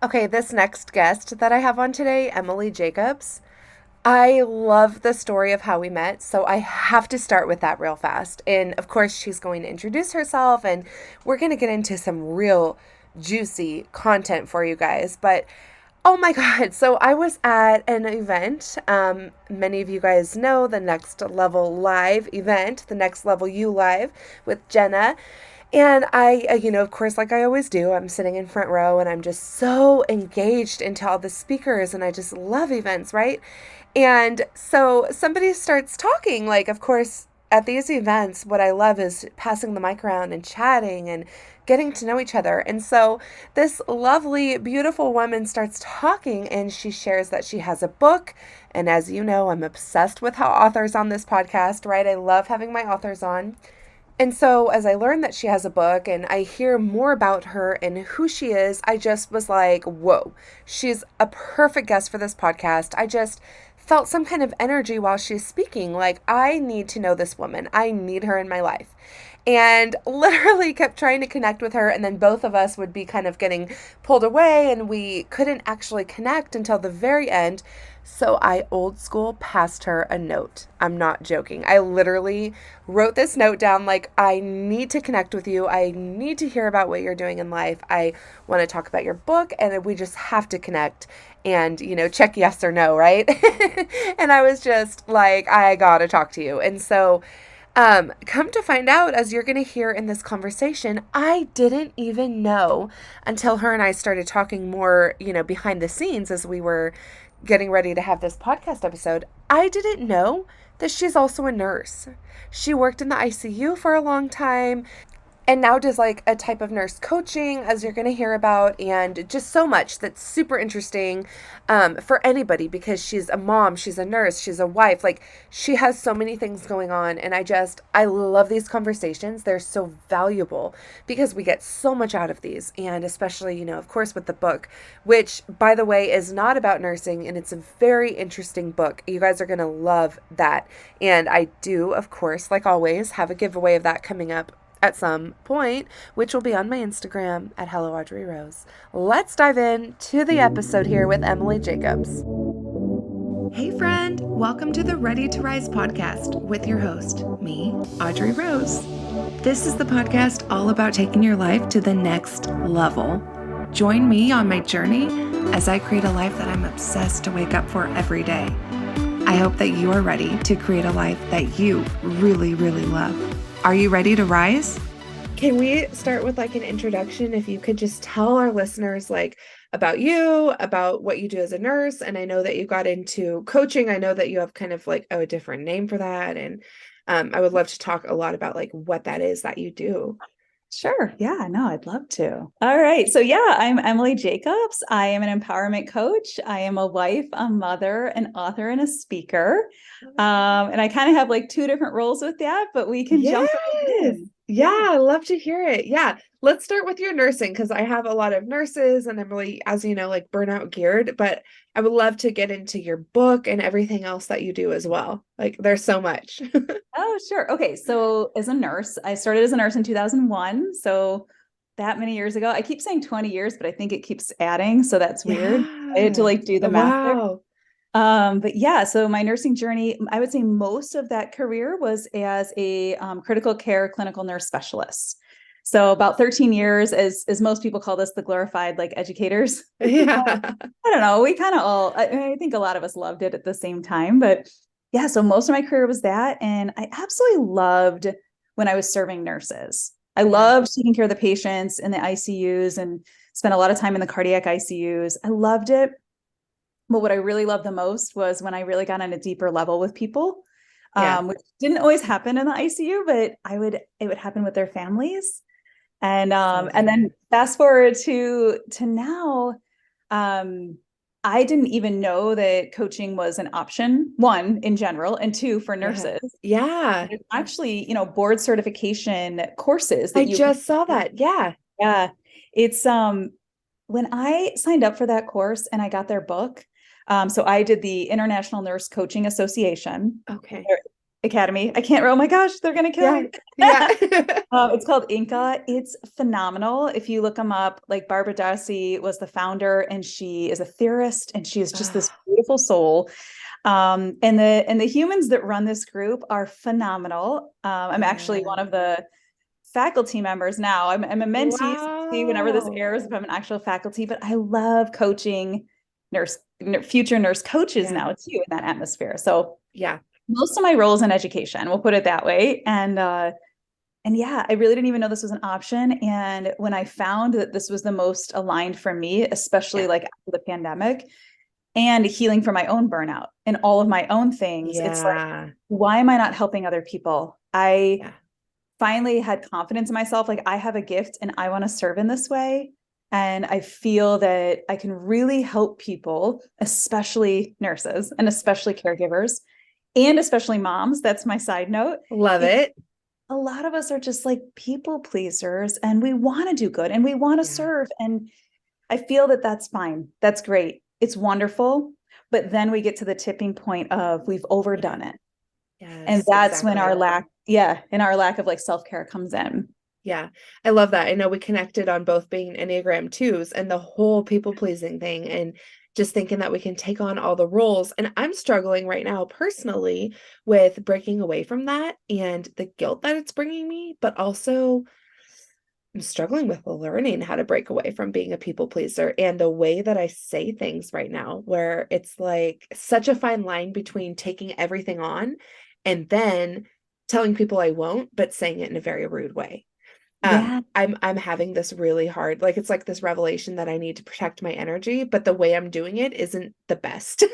Okay, this next guest that I have on today, Emily Jacobs. I love the story of how we met, so I have to start with that real fast. And of course, she's going to introduce herself, and we're going to get into some real juicy content for you guys. But oh my God, so I was at an event. Many of you guys know the Next Level Live event, the Next Level You Live with Jenna. And of course, like I always do, I'm sitting in front row and I'm just so engaged into all the speakers and I just love events, right? And so somebody starts talking, like, of course, at these events, what I love is passing the mic around and chatting and getting to know each other. And so this lovely, beautiful woman starts talking and she shares that she has a book. And as you know, I'm obsessed with how authors on this podcast, right? I love having my authors on. And so, as I learned that she has a book and I hear more about her and who she is, I just was like, whoa, she's a perfect guest for this podcast. I just felt some kind of energy while she's speaking. Like, I need to know this woman, I need her in my life. And literally kept trying to connect with her. And then both of us would be kind of getting pulled away, and we couldn't actually connect until the very end. So I old school passed her a note. I'm not joking. I literally wrote this note down like, I need to connect with you. I need to hear about what you're doing in life. I want to talk about your book, and we just have to connect and, check yes or no, right? And I was just like, I gotta talk to you. And so, come to find out, as you're going to hear in this conversation, I didn't even know until her and I started talking more, behind the scenes as we were getting ready to have this podcast episode. I didn't know that she's also a nurse. She worked in the ICU for a long time and now does like a type of nurse coaching, as you're going to hear about, and just so much that's super interesting for anybody, because she's a mom, she's a nurse, she's a wife. Like, she has so many things going on, and I love these conversations. They're so valuable because we get so much out of these, and especially, of course, with the book, which, by the way, is not about nursing, and it's a very interesting book. You guys are going to love that, and I do, of course, like always, have a giveaway of that coming up at some point, which will be on my Instagram at Hello Audrey Rose. Let's dive in to the episode here with Emily Jacobs. Hey friend, welcome to the Ready to Rise podcast with your host, me, Audrey Rose. This is the podcast all about taking your life to the next level. Join me on my journey as I create a life that I'm obsessed to wake up for every day. I hope that you are ready to create a life that you really, really love. Are you ready to rise? Can we start with like an introduction? If you could just tell our listeners like about you, about what you do as a nurse. And I know that you got into coaching. I know that you have kind of like a different name for that. And I would love to talk a lot about like what that is that you do. Sure. Yeah, no, I'd love to. All right. So, yeah, I'm Emily Jacobs. I am an empowerment coach. I am a wife, a mother, an author, and a speaker. And I kind of have like two different roles with that, but we can jump right Yes. in. Yeah, I love to hear it. Yeah. Let's start with your nursing, because I have a lot of nurses and I'm really, as you know, like burnout geared, but I would love to get into your book and everything else that you do as well. Like, there's so much. Oh, sure. Okay. So, as a nurse, I started as a nurse in 2001. So, that many years ago. I keep saying 20 years, but I think it keeps adding. So, that's weird. I had to Yeah. like do the math there. Wow. But yeah, so my nursing journey, I would say most of that career was as a critical care clinical nurse specialist. So about 13 years, as most people call this, the glorified like educators. Yeah. I don't know. We kind of all, I think a lot of us loved it at the same time, but yeah, so most of my career was that. And I absolutely loved when I was serving nurses. I Yeah. loved taking care of the patients in the ICUs and spent a lot of time in the cardiac ICUs. I loved it. But what I really loved the most was when I really got on a deeper level with people, Yeah. which didn't always happen in the ICU, but it would happen with their families. So And then good. fast forward to now, um, I didn't even know that coaching was an option, one, in general, and two, for Yeah. nurses. Yeah. There's actually, board certification courses I that you can. just saw that. Yeah. Yeah. It's when I signed up for that course and I got their book, so I did the International Nurse Coaching Association. Okay. Academy. I can't. Oh my gosh, they're gonna kill Yeah. me. Yeah. It's called Inca. It's phenomenal. If you look them up, like Barbara Darcy was the founder, and she is a theorist, and she is just this Ah, beautiful soul. And the humans that run this group are phenomenal. I'm actually yeah. one of the faculty members now. I'm a mentee. So see whenever this Wow. airs if I'm an actual faculty, but I love coaching nurse future nurse coaches Yeah. now too in that atmosphere. So Yeah. most of my roles in education, we'll put it that way. And yeah, I really didn't even know this was an option. And when I found that this was the most aligned for me, especially Yeah. like after the pandemic and healing from my own burnout and all of my own things, it's like, Yeah. why am I not helping other people? I Yeah. finally had confidence in myself. Like, I have a gift and I want to serve in this way. And I feel that I can really help people, especially nurses and especially caregivers and especially moms. That's my side note. Love Because it. a lot of us are just like people pleasers and we want to do good and we want to Yeah. serve. And I feel that that's fine. That's great. It's wonderful. But then we get to the tipping point of we've Yeah. overdone it. And Yes, that's when our exactly. lack, yeah, and our lack of like self-care comes in. Yeah. I love that. I know we connected on both being Enneagram twos and the whole people pleasing thing and just thinking that we can take on all the roles. And I'm struggling right now personally with breaking away from that and the guilt that it's bringing me, but also I'm struggling with learning how to break away from being a people pleaser and the way that I say things right now, where it's like such a fine line between taking everything on and then telling people I won't, but saying it in a very rude way. Yeah. I'm having this really hard, like it's like this revelation that I need to protect my energy, but the way I'm doing it isn't the best.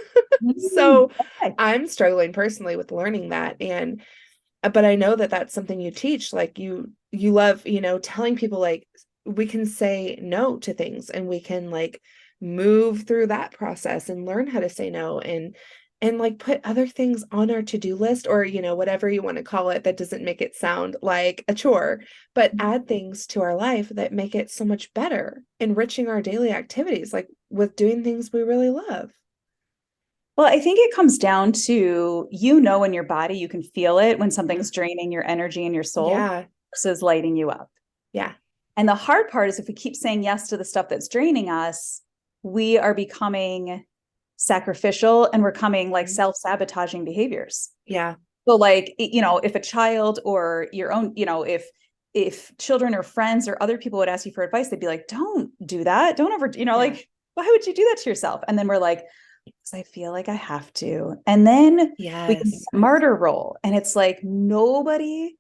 Mm, So okay. I'm struggling personally with learning that. And but I know that that's something you teach. Like you love, telling people like we can say no to things and we can like move through that process and learn how to say no and like put other things on our to-do list or whatever you want to call it that doesn't make it sound like a chore, but add things to our life that make it so much better, enriching our daily activities like with doing things we really love. Well, I think it comes down to, in your body, you can feel it when Yeah. something's draining your energy and your soul Yeah. versus lighting you up. Yeah. And the hard part is if we keep saying yes to the stuff that's draining us, we are becoming sacrificial and we're coming like Mhm. self-sabotaging behaviors. Yeah. So like, if a child or your own, if children or friends or other people would ask you for advice, they'd be like, don't do that. Don't ever, Yeah. like, why would you do that to yourself? And then we're like, because I feel like I have to. And then we can Yes. martyr role. And it's like nobody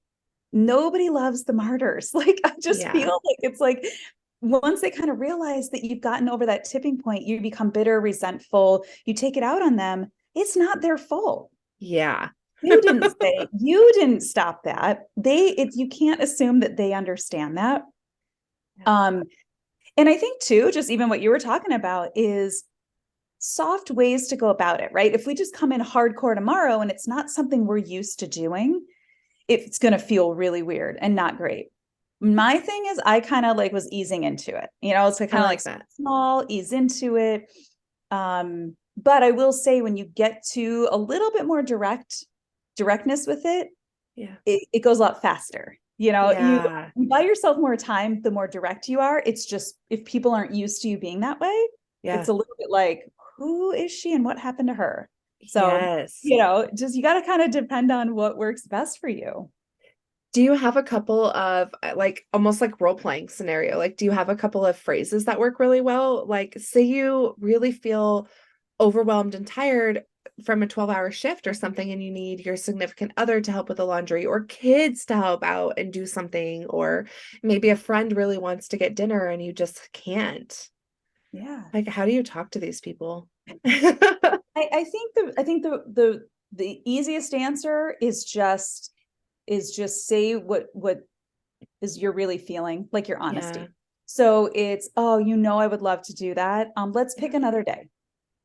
loves the martyrs. Like, I just Yeah. feel like it's like once they kind of realize that you've gotten over that tipping point, you become bitter, resentful, you take it out on them. It's not their fault. Yeah. You didn't stop that. You can't assume that they understand that. Yeah. Um, and I think too, just even what you were talking about is soft ways to go about it, right? If we just come in hardcore tomorrow and it's not something we're used to doing, it's going to feel really weird and not great. My thing is I kind of like was easing into it, it's I kind of like like that. small, ease into it. But I will say when you get to a little bit more directness with it, Yeah. it goes a lot faster. Yeah. You buy yourself more time, the more direct you are. It's just if people aren't used to you being that way, it's Yeah. a little bit like, who is she and what happened to her? So, Yes. just you got to kind of depend on what works best for you. Do you have a couple of like almost like role playing scenario? Like, do you have a couple of phrases that work really well? Like, say you really feel overwhelmed and tired from a 12-hour shift or something, and you need your significant other to help with the laundry or kids to help out and do something, or maybe a friend really wants to get dinner and you just can't. Yeah. Like, how do you talk to these people? I think the easiest answer is just say what is you're really feeling, like your Yeah. honesty. So it's, oh, I would love to do that. Let's pick Yeah. another day.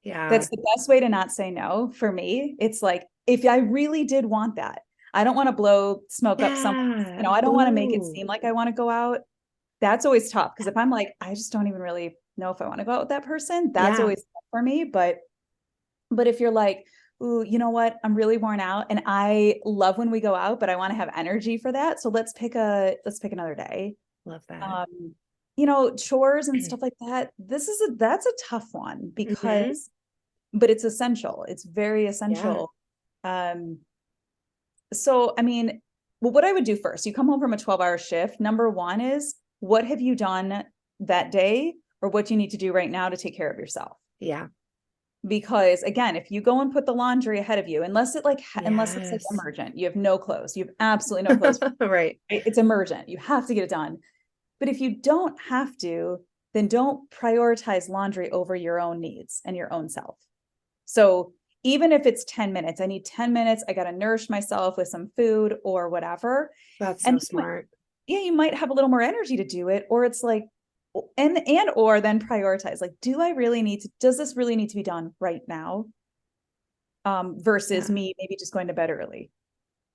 Yeah. That's the best way to not say no for me. It's like, if I really did want that, I don't want to blow smoke up some, Yeah. I don't want to make it Ooh. seem like I want to go out. That's always tough. Because if I'm like, I just don't even really know if I want to go out with that person, that's Yeah. always tough for me. But if you're like, ooh, you know what? I'm really worn out and I love when we go out, but I want to have energy for that. So let's pick another day. Love that. Um, chores and stuff like that. That's a tough one Hmm. because, but it's essential. It's very Yeah. essential. Um, so I mean, well, what I would do first, you come home from a 12-hour shift. Number one is what have you done that day, or what do you need to do right now to take care of yourself? Yeah. Because again, if you go and put the laundry ahead of you, unless it's like Yes. emergent, you have no clothes, you have absolutely no clothes, Right. it's emergent, you have to get it done. But if you don't have to, then don't prioritize laundry over your own needs and your own self. So even if it's 10 minutes, I need 10 minutes, I got to nourish myself with some food or whatever. That's so And smart. yeah, you might have a little more energy to do it, or it's like, and or then prioritize, like, does this really need to be done right now? Versus Yeah. me maybe just going to bed early.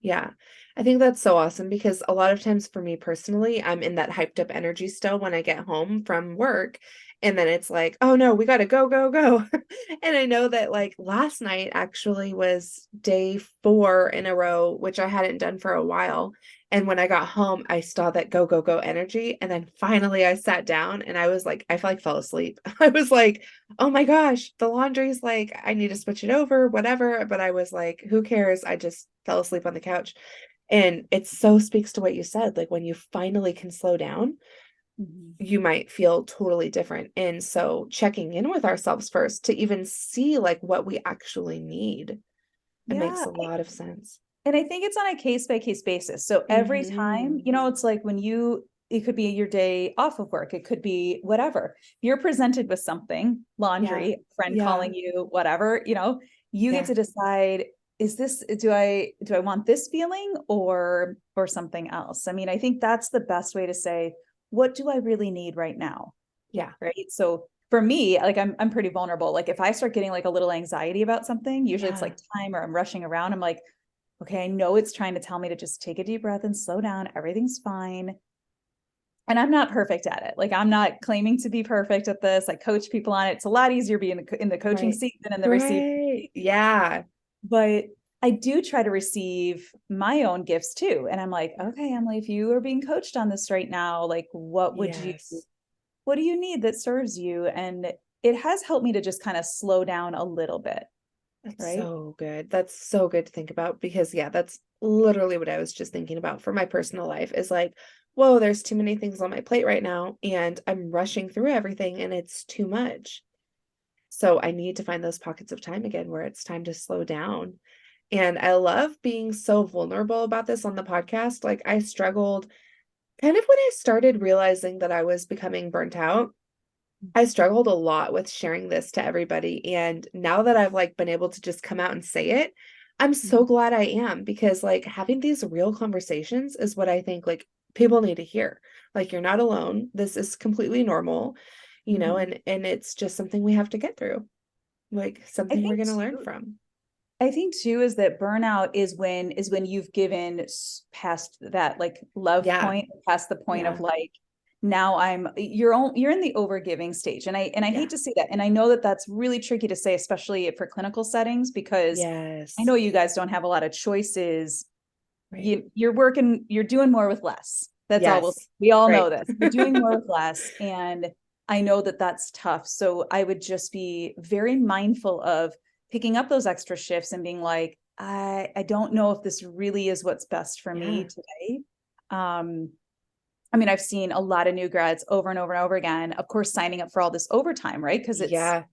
Yeah. I think that's so awesome because a lot of times for me personally, I'm in that hyped up energy still when I get home from work. And then it's like, oh no, we got to go, go, go. And I know that like last night actually was day 4 in a row, which I hadn't done for a while. And when I got home, I saw that go, go, go energy. And then finally I sat down and I was like, I felt like fell asleep. I was like, oh my gosh, the laundry's like, I need to switch it over, whatever. But I was like, who cares? I just fell asleep on the couch. And it so speaks to what you said. Like when you finally can slow down, Mhm. you might feel totally different. And so checking in with ourselves first to even see like what we actually need, it makes Yeah. a lot of sense. And I think it's on a case by case basis. So every time, Hmm. it's like it could be your day off of work, it could be whatever. You're presented with something, Yeah. laundry, friend Yeah. calling you, whatever, you get Yeah. to decide, do I want this feeling or something else? I mean, I think that's the best way to say, what do I really need right now? Yeah. Right. So for me, like I'm pretty vulnerable. Like if I start getting like a little anxiety about something, usually it's Yeah. like time or I'm rushing around. I'm like, okay, I know it's trying to tell me to just take a deep breath and slow down. Everything's fine. And I'm not perfect at it. Like I'm not claiming to be perfect at this. I coach people on it. It's a lot easier being in the coaching Right. seat than in the receiving Right. seat. Yeah. But I do try to receive my own gifts too. And I'm like, okay, Emily, if you are being coached on this right now, like Yes. what do you need that serves you? And it has helped me to just kind of slow down a little bit. That's Right. so good. That's so good to think about because yeah, that's literally what I was just thinking about for my personal life is like, whoa, there's too many things on my plate right now and I'm rushing through everything and it's too much. So I need to find those pockets of time again where it's time to slow down. And I love being so vulnerable about this on the podcast. Like I struggled kind of when I started realizing that I was becoming burnt out. I struggled a lot with sharing this to everybody, and now that I've, like, been able to just come out and say it, I'm so Mhm. glad I am because, like, having these real conversations is what I think, like, people need to hear. Like, you're not alone. This is completely normal, Mhm. and it's just something we have to get through, like, I something we're think gonna learn too, from. I think too is that burnout is when you've given past that like love Yeah, point, past the point of yeah, like now you're in the overgiving stage, and I hate yeah. to say that, and I know that that's really tricky to say, especially for clinical settings, because I Yes. know you guys don't have a lot of choices. Right. You're doing more with less. That's all Yes. we all know Right. this. You're doing more with less, and I know that that's tough. So I would just be very mindful of picking up those extra shifts and being like, I don't know if this really is what's best for me Yeah. today. Um, I mean, I've seen a lot of new grads over and over and over again, of course, signing up for all this overtime, right? Because Yeah.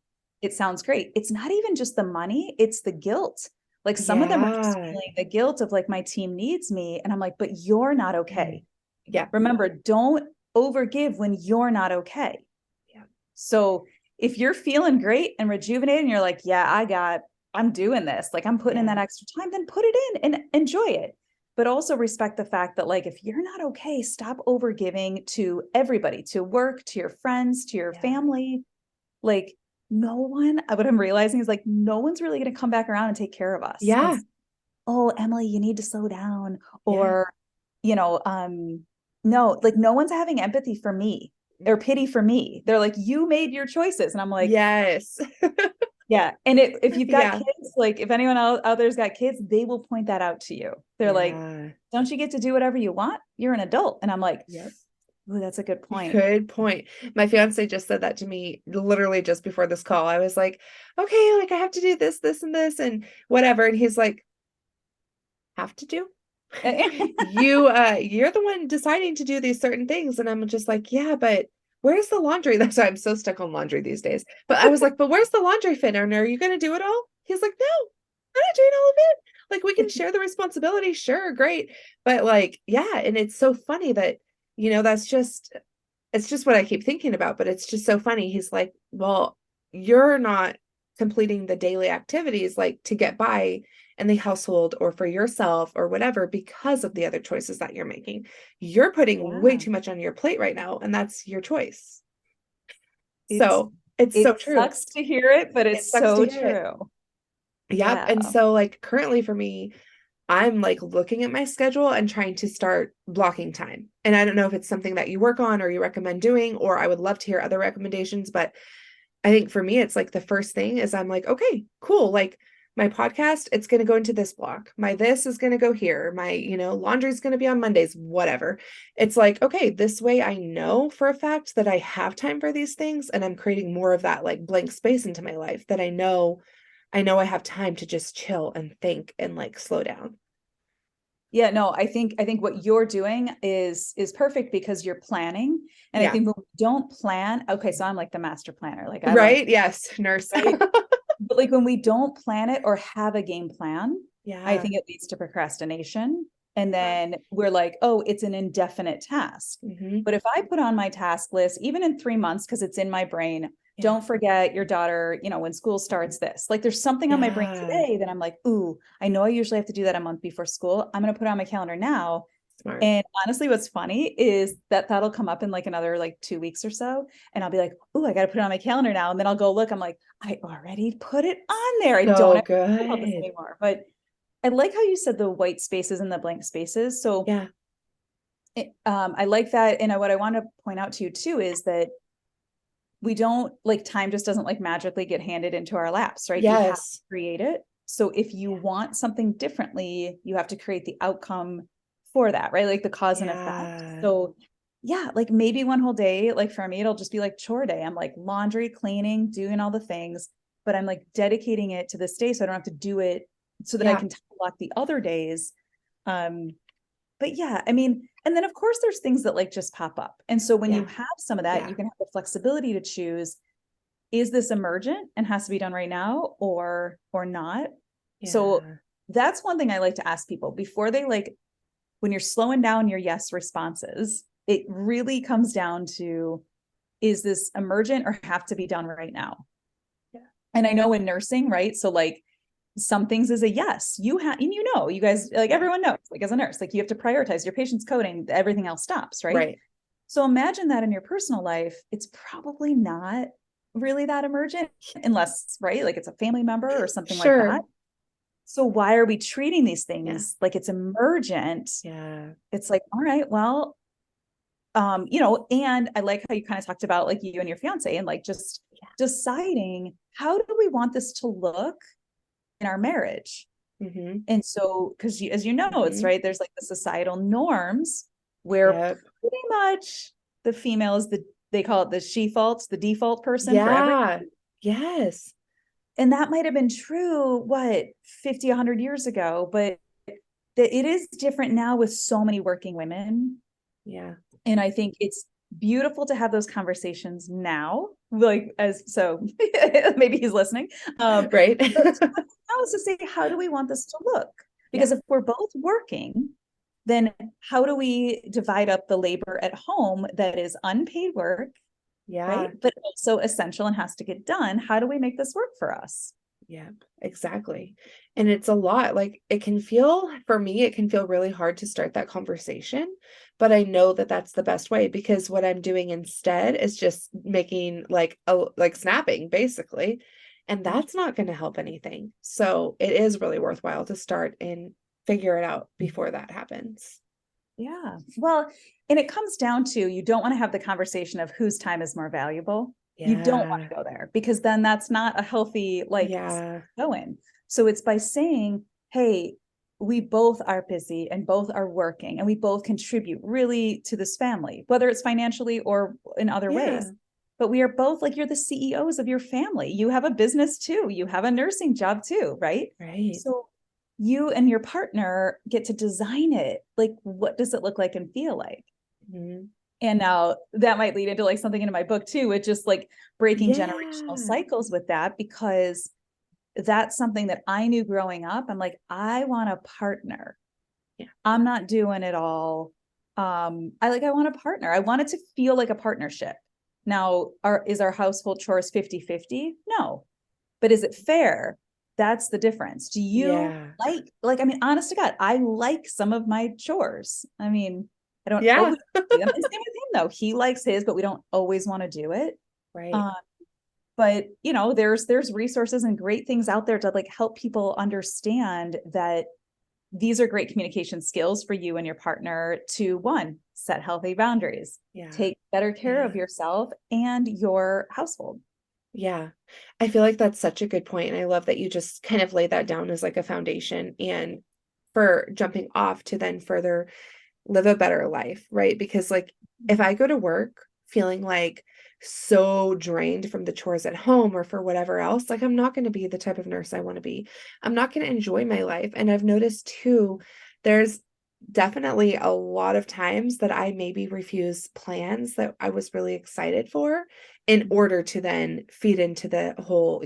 it sounds great. It's not even just the money, it's the guilt. Like some of them are just Yeah. feeling the guilt of like, my team needs me. And I'm like, but you're not Mm. okay. Yeah. Remember, don't overgive when you're not okay. Yeah. So if you're feeling great and rejuvenated and you're like, yeah, I'm doing this, like I'm putting in Yeah. that extra time, then put it in and enjoy it. But also respect the fact that, like, if you're not okay, stop overgiving to everybody, to work, to your friends, to your Yeah. family. Like, what I'm realizing is like, no one's really going to come back around and take care of us. And, Yeah. oh, Emily, you need to slow down. Yeah. Or, you know, no, like no one's having empathy for me or pity for me. They're like, you made your choices. And I'm like, Yes. Yeah. And if you've got Yeah. kids, like if anyone else out there's got kids, they will point that out to you. They're like, Yeah. don't you get to do whatever you want? You're an adult. And I'm like, Yep. oh, that's a good point. Good point. My fiance just said that to me literally just before this call. I was like, okay, like I have to do this, this, and this, and whatever. And he's like, have to do? You're the one deciding to do these certain things. And I'm just like, yeah, but where's the laundry? That's why I'm so stuck on laundry these days. But I was like, but where's the laundry fit? And are you gonna do it all? He's like, no, I'm not doing all of it. Like we can share the responsibility, sure, great. But like, yeah, and it's so funny that, that's just it's just what I keep thinking about, but it's just so funny. He's like, well, you're not completing the daily activities like to get by in the household or for yourself or whatever because of the other choices that you're making. You're putting way Yeah. too much on your plate right now, and that's your choice. It's So it's so it true. sucks to hear it, but It it's sucks to so hear it. true. Yep. Yeah. And so like currently for me, I'm like looking at my schedule and trying to start blocking time. And I don't know if it's something that you work on or you recommend doing, or I would love to hear other recommendations. But I think for me, it's like the first thing is I'm like, okay, cool. Like my podcast, it's going to go into this block. My this is going to go here. My, laundry is going to be on Mondays, whatever. It's like, okay, this way I know for a fact that I have time for these things and I'm creating more of that like blank space into my life that I know I have time to just chill and think and like slow down. Yeah, no, I think what you're doing is perfect because you're planning. And I Yeah. think when we don't plan, okay, so I'm like the master planner. Like I like, Right? Yes, nurse. right? But like when we don't plan it or have a game plan, I Yeah. think it leads to procrastination. And then we're like, oh, it's an indefinite task. Hmm. But if I put on my task list, even in 3 months, because it's in my brain, Yeah. don't forget your daughter, when school starts this. Like there's something on my brain Yeah. today that I'm like, ooh, I know I usually have to do that a month before school. I'm going to put it on my calendar now. Smart. And honestly, what's funny is that that'll come up in like another like 2 weeks or so. And I'll be like, oh, I got to put it on my calendar now. And then I'll go look, I'm like, I already put it on there. I don't So have to think about this good. anymore. But I like how you said the white spaces and the blank spaces. So Yeah. I like that. And what I want to point out to you too is that we don't like time just doesn't like magically get handed into our laps, right? You have to Yes. create it. So if you Yeah. want something differently, you have to create the outcome for that, right? Like the cause and effect. Yeah. So yeah, like maybe one whole day, like for me, it'll just be like chore day. I'm like laundry, cleaning, doing all the things, but I'm like dedicating it to this day so I don't have to do it so that I Yeah. can block the other days. Um, but yeah, I mean, and then of course there's things that like just pop up. And so when you Yeah. have some of that, you Yeah. can have the flexibility to choose, is this emergent and has to be done right now or not? So Yeah. that's one thing I like to ask people before they like when you're slowing down your yes responses, it really comes down to, is this emergent or have to be done right now? Yeah. And I know in nursing, right? So like some things is a yes. You have, and you guys, like Yeah. everyone knows, like as a nurse, like you have to prioritize your patient's coding, everything else stops, right? Right. So imagine that in your personal life, it's probably not really that emergent unless, right? Like it's a family member or something like that. Sure. So why are we treating these Yeah. things like it's emergent? Yeah. It's like, all right, well, and I like how you kind of talked about like you and your fiance and like just deciding how do we want this to look in our marriage. Mm-hmm. And so, because as you know, it's Mm-hmm. right, there's like the societal norms where Yep. pretty much the female is they call it the the default person for everything. Yeah. Yes. And that might have been true, what, 50, 100 years ago, but it is different now with so many working women. Yeah. And I think it's beautiful to have those conversations now. Like, as so maybe he's listening. Right. Now is to say, how do we want this to look? Yeah. Because if we're both working, then how do we divide up the labor at home that is unpaid work, right? Yeah. But also essential and has to get done. How do we make this work for us? Yeah, exactly. And it's a lot. Like for me, it can feel really hard to start that conversation, but I know that that's the best way because what I'm doing instead is just making like snapping basically, and that's not going to help anything. So it is really worthwhile to start and figure it out before that happens. Yeah. Well, and it comes down to you don't want to have the conversation of whose time is more valuable. You don't want Yeah. to go there because then that's not a healthy like Yeah. go in. So it's by saying, hey, we both are busy and both are working and we both contribute really to this family, whether it's financially or in other Yeah. ways. But we are both like you're the CEOs of your family. You have a business too. You have a nursing job too, right? Right. So you and your partner get to design it. Like, what does it look like and feel like? Mhm. And now that might lead into like something in my book too, with just like breaking generational Yeah. cycles with that, because that's something that I knew growing up. I'm like, I want a partner. Yeah. I'm not doing it all. I want a partner. I want it to feel like a partnership. Now, is our household chores 50-50? No. But is it fair? That's the difference. Do you Yeah. like, I mean, honest to God, I like some of my chores. I mean, I don't Yeah. always do them. And same with him though. He likes his, but we don't always want to do it. Right. Um, but there's resources and great things out there to like help people understand that these are great communication skills for you and your partner to one, set healthy boundaries, Yeah. take better care of Yeah. yourself and your household. Yeah. I feel like that's such a good point, and I love that you just kind of laid that down as like a foundation and for jumping off to then further live a better life, right? Because like if I go to work feeling like so drained from the chores at home or for whatever else, like I'm not going to be the type of nurse I want to be. I'm not going to enjoy my life. And I've noticed too, there's definitely a lot of times that I maybe refuse plans that I was really excited for in order to then feed into the whole,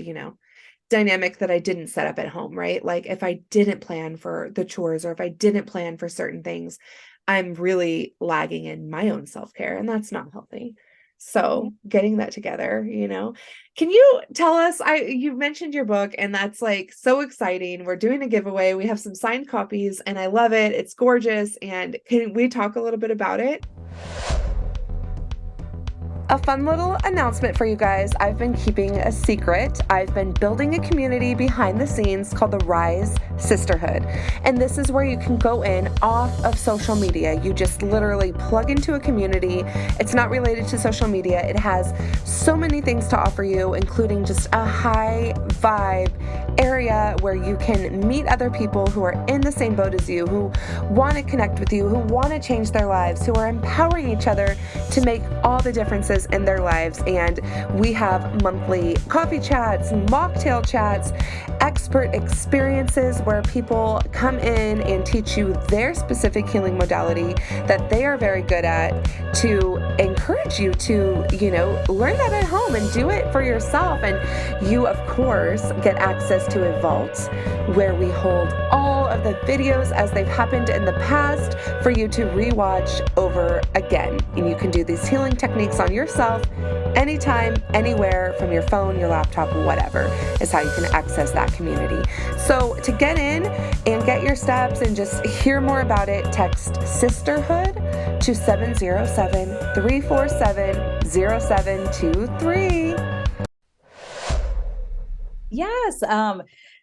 dynamic that I didn't set up at home, right? Like if I didn't plan for the chores or if I didn't plan for certain things, I'm really lagging in my own self-care and that's not healthy. Yeah. So, getting that together, Can you tell us you mentioned your book and that's like so exciting. We're doing a giveaway. We have some signed copies and I love it. It's gorgeous and can we talk a little bit about it? A fun little announcement for you guys. I've been keeping a secret. I've been building a community behind the scenes called the Rise Sisterhood. And this is where you can go in off of social media. You just literally plug into a community. It's not related to social media. It has so many things to offer you, including just a high vibe area where you can meet other people who are in the same boat as you, who want to connect with you, who want to change their lives, who are empowering each other to make all the differences in their lives. And we have monthly coffee chats, mocktail chats, expert experiences where people come in and teach you their specific healing modality that they are very good at to encourage you to, learn that at home and do it for yourself. And you, of course, get access to a vault where we hold all of the videos as they've happened in the past for you to rewatch over again. And you can do these healing techniques on yourself anytime, anywhere, from your phone, your laptop, whatever is how you can access that community. So to get in and get your steps and just hear more about it, text sisterhood to 707-347-0723. Yes.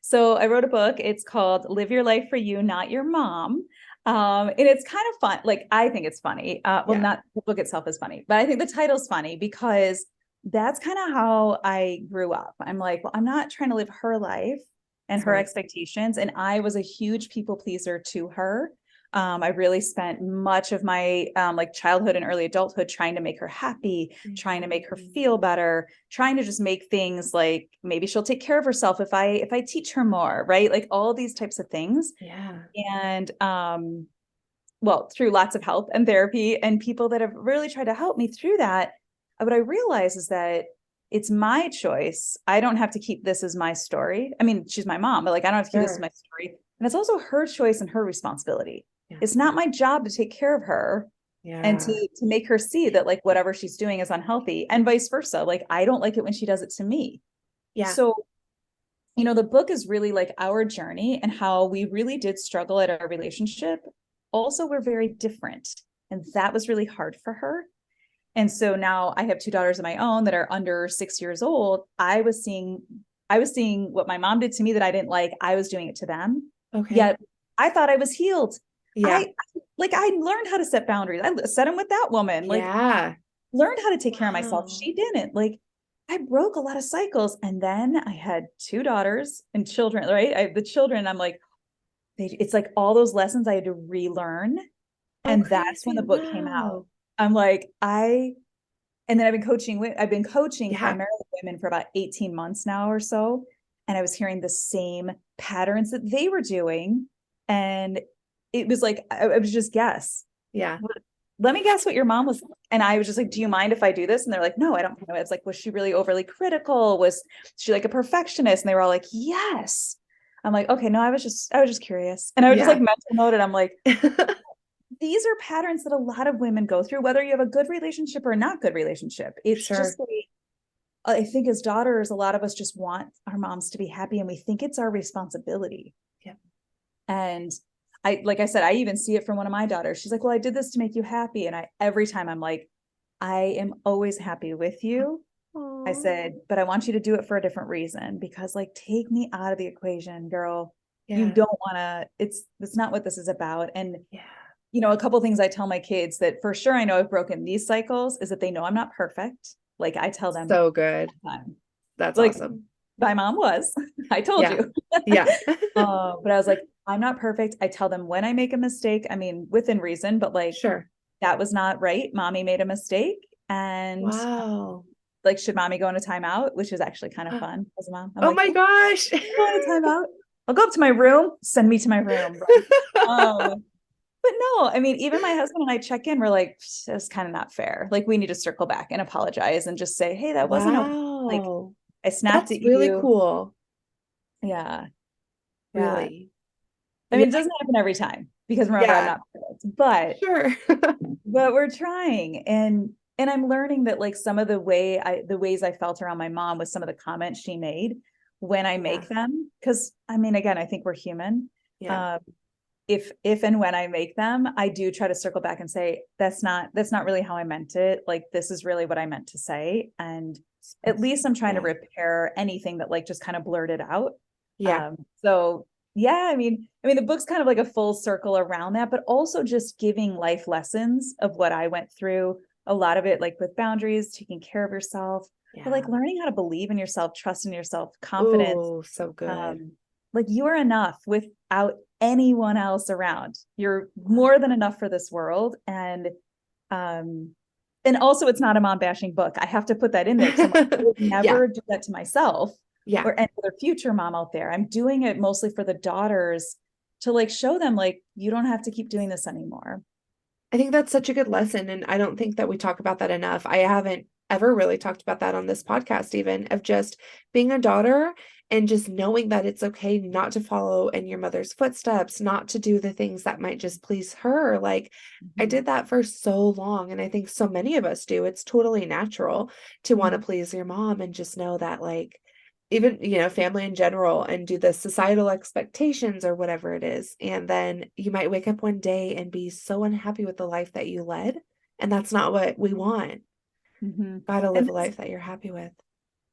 So I wrote a book. It's called Live Your Life for You, Not Your Mom. And it's kind of fun. Like, I think it's funny. Well, Yeah, not the book itself is funny, but I think the title's funny because that's kind of how I grew up. I'm like, well, I'm not trying to live her life and her smart. expectations. And I was a huge people pleaser to her. I really spent much of my like childhood and early adulthood trying to make her happy, trying to make her Mhm. feel better, trying to just make things like maybe she'll take care of herself if I teach her more, right? Like all these types of things. Yeah, And well, through lots of help and therapy and people that have really tried to help me through that, what I realize is that it's my choice. I don't have to keep this as my story. I mean, she's my mom, but like I don't have to keep this as sure. my story. And it's also her choice and her responsibility. Yeah, It's not my job to take care of her and yeah, to make her see that like whatever she's doing is unhealthy and vice versa. Like I don't like it when she does it to me. yeah, So, the book is really like our journey and how we really did struggle at our relationship. Also, we're very different. And that was really hard for her. And so now I have two daughters of my own that are under 6 years old. I was seeing what my mom did to me that I didn't like. I was doing it to them. okay. Yet I thought I was healed. Yeah, I learned how to set boundaries. I set them with that woman. Like yeah. learned how to take care of myself. Wow. She didn't. Like I broke a lot of cycles. And then I had two daughters and children, right? The children, I'm like, it's like all those lessons I had to relearn. Oh, And that's when crazy. the book came out. Wow. I'm like, and then I've been coaching Yeah. primarily women for about 18 months now or so. And I was hearing the same patterns that they were doing. And it was like, I was just guess. Yeah. Let me guess what your mom was. And I was just like, do you mind if I do this? And they're like, no, I don't know. It's like, was she really overly critical? Was she like a perfectionist? And they were all like, yes. I'm like, okay, no, I was just curious. And I was just like Yeah. mental note it. I'm like, these are patterns that a lot of women go through, whether you have a good relationship or not good relationship. It's just Sure. like, I think as daughters, a lot of us just want our moms to be happy and we think it's our responsibility. Yeah. And like I said, I even see it from one of my daughters. She's like, well, I did this to make you happy. And every time I'm like, I am always happy with you. I Aw. said, but I want you to do it for a different reason because like, take me out of the equation, girl. You Yeah. don't want to, that's not what this is about. And Yeah. a couple things I tell my kids that for sure I know I've broken these cycles is that they know I'm not perfect. Like I tell them So good. all the time, That's like awesome. my mom was, I told Yeah. you. Yeah. But I was like, I'm not perfect. I tell them when I make a mistake, I mean, within reason, but like, Sure. that was not right. Mommy made a mistake. And Wow. like, should mommy go in a timeout? Which is actually kind of fun as a mom. I'm Oh like, my gosh. go in a timeout. I'll go up to my room, send me to my room. But no, I mean, even my husband and I check in, we're like, that's kind of not fair. Like, we need to circle back and apologize and just say, hey, that wasn't okay. Like, Wow. I snapped That's at really you. cool. Yeah. Yeah. Really. I Yeah. mean, it doesn't happen every time because remember, I'm Yeah. not perfect, but Sure. we're trying. And I'm learning that like some of the ways I felt around my mom with some of the comments she made when I Yeah. make them. Cause I mean, again, I think we're human. Yeah. Um, if and when I make them, I do try to circle back and say, that's not really how I meant it. Like, this is really what I meant to say. And at least I'm trying to Yeah. repair anything that like just kind of blurted out. Yeah. So yeah, I mean, the book's kind of like a full circle around that, but also just giving life lessons of what I went through. A lot of it, like with boundaries, taking care of yourself, but Yeah. like learning how to believe in yourself, trust in yourself, confidence. Oh, so good. Um, like you are enough without anyone else around. You're more than enough for this world. Um, and also it's not a mom bashing book. I have to put that in there because I would Yeah. never do that to myself Yeah. or any other future mom out there. I'm doing it mostly for the daughters to like show them like you don't have to keep doing this anymore. I think that's such a good lesson. And I don't think that we talk about that enough. I haven't ever really talked about that on this podcast, even of just being a daughter and just knowing that it's okay not to follow in your mother's footsteps, not to do the things that might just please her. Like, I Mhm. did that for so long. And I think so many of us do. It's totally natural to want to Mhm. please your mom and just know that, like, even family in general and do the societal expectations or whatever it is, and then you might wake up one day and be so unhappy with the life that you led, and that's not what we want. Mhm. Gotta And live a life that you're happy with.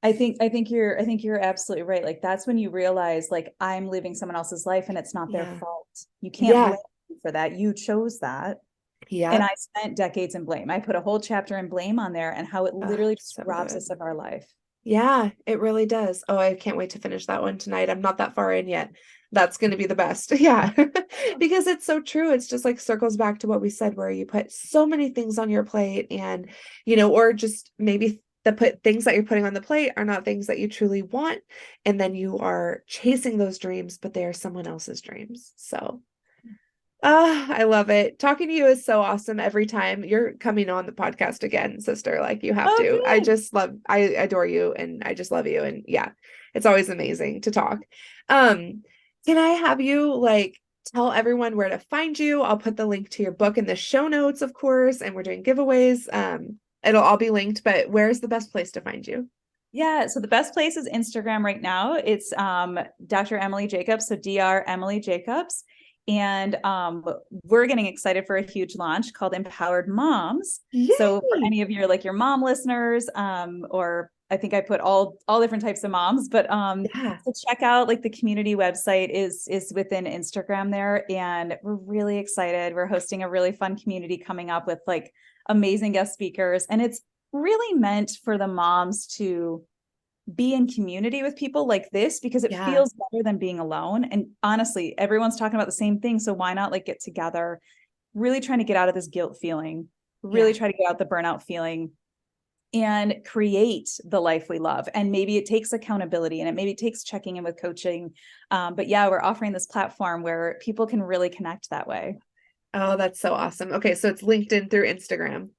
I think you're absolutely right. Like that's when you realize like I'm living someone else's life and it's not their Yeah. fault. You can't Yeah. blame them for that. You chose that. And Yep. I spent decades in blame. I put a whole chapter in blame on there and how it Oh, literally just so robs good. us of our life. Yeah, it really does. Oh, I can't wait to finish that one tonight. I'm not that far in yet. That's going to be the best. Yeah. Because it's so true. It's just like circles back to what we said, where you put so many things on your plate and, or just maybe the things that you're putting on the plate are not things that you truly want. And then you are chasing those dreams, but they are someone else's dreams. So I love it. Talking to you is so awesome every time. You're coming on the podcast again, sister. Like you have Oh, to. good. I adore you and I just love you. And yeah, it's always amazing to talk. Um, can I have you like tell everyone where to find you? I'll put the link to your book in the show notes, of course, and we're doing giveaways. It'll all be linked, but where's the best place to find you? Yeah. So the best place is Instagram right now. It's Dr. Emily Jacobs. So Dr. Emily Jacobs. And we're getting excited for a huge launch called Empowered Moms. So for Yay! any of your mom listeners, or I think I put all different types of moms, but Yeah. so check out like the community website is within Instagram there. And we're really excited. We're hosting a really fun community coming up with like amazing guest speakers. And it's really meant for the moms to be in community with people like this, because it Yeah. feels better than being alone. And honestly, everyone's talking about the same thing. So why not like get together, really trying to get out of this guilt feeling, Yeah. really try to get out the burnout feeling, and create the life we love. And maybe it takes accountability, and it maybe takes checking in with coaching. But yeah, we're offering this platform where people can really connect that way. Oh, that's so awesome. Okay, so it's LinkedIn through Instagram.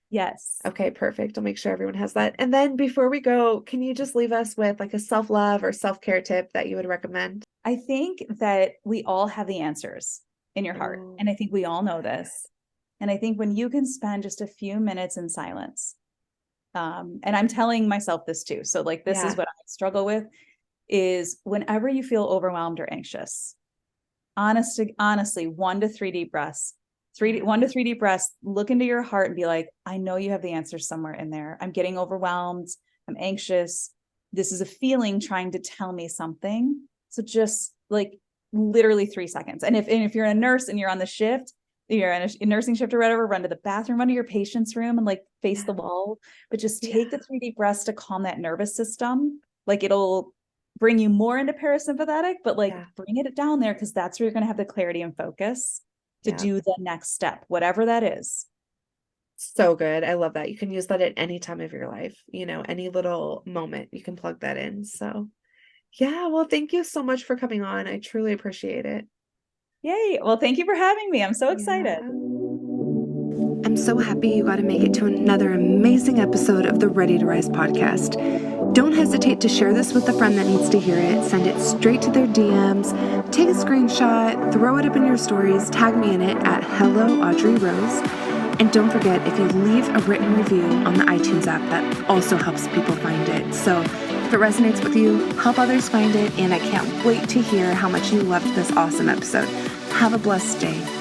Yes. Okay, perfect. I'll make sure everyone has that. And then before we go, can you just leave us with like a self-love or self-care tip that you would recommend? I think that we all have the answers in your heart. Oh, And I think we all know this. And I think when you can spend just a few minutes in silence, and I'm telling myself this too. So like, this is yeah. what I struggle with, is whenever you feel overwhelmed or anxious, honestly, 1 to 3 deep breaths, 1 to 3 deep breaths, look into your heart and be like, I know you have the answer somewhere in there. I'm getting overwhelmed. I'm anxious. This is a feeling trying to tell me something. So just like literally 3 seconds. And if you're a nurse and you're on the shift, you're in a nursing shift or whatever, run to the bathroom, run to your patient's room and like face the wall, but just Yeah. take the 3 deep breaths to calm that nervous system. Like it'll bring you more into parasympathetic, but like Yeah. bring it down there, because that's where you're going to have the clarity and focus to Yeah. do the next step, whatever that is. So good. I love that. You can use that at any time of your life, any little moment, you can plug that in. So, yeah, well, thank you so much for coming on. I truly appreciate it. Yay. Well, thank you for having me. I'm so excited. Yeah. I'm so happy you got to make it to another amazing episode of the Ready to Rise podcast. Don't hesitate to share this with a friend that needs to hear it. Send it straight to their DMs. Take a screenshot, throw it up in your stories, tag me in it at Hello Audrey Rose. And don't forget, if you leave a written review on the iTunes app, that also helps people find it. So if it resonates with you, help others find it. And I can't wait to hear how much you loved this awesome episode. Have a blessed day.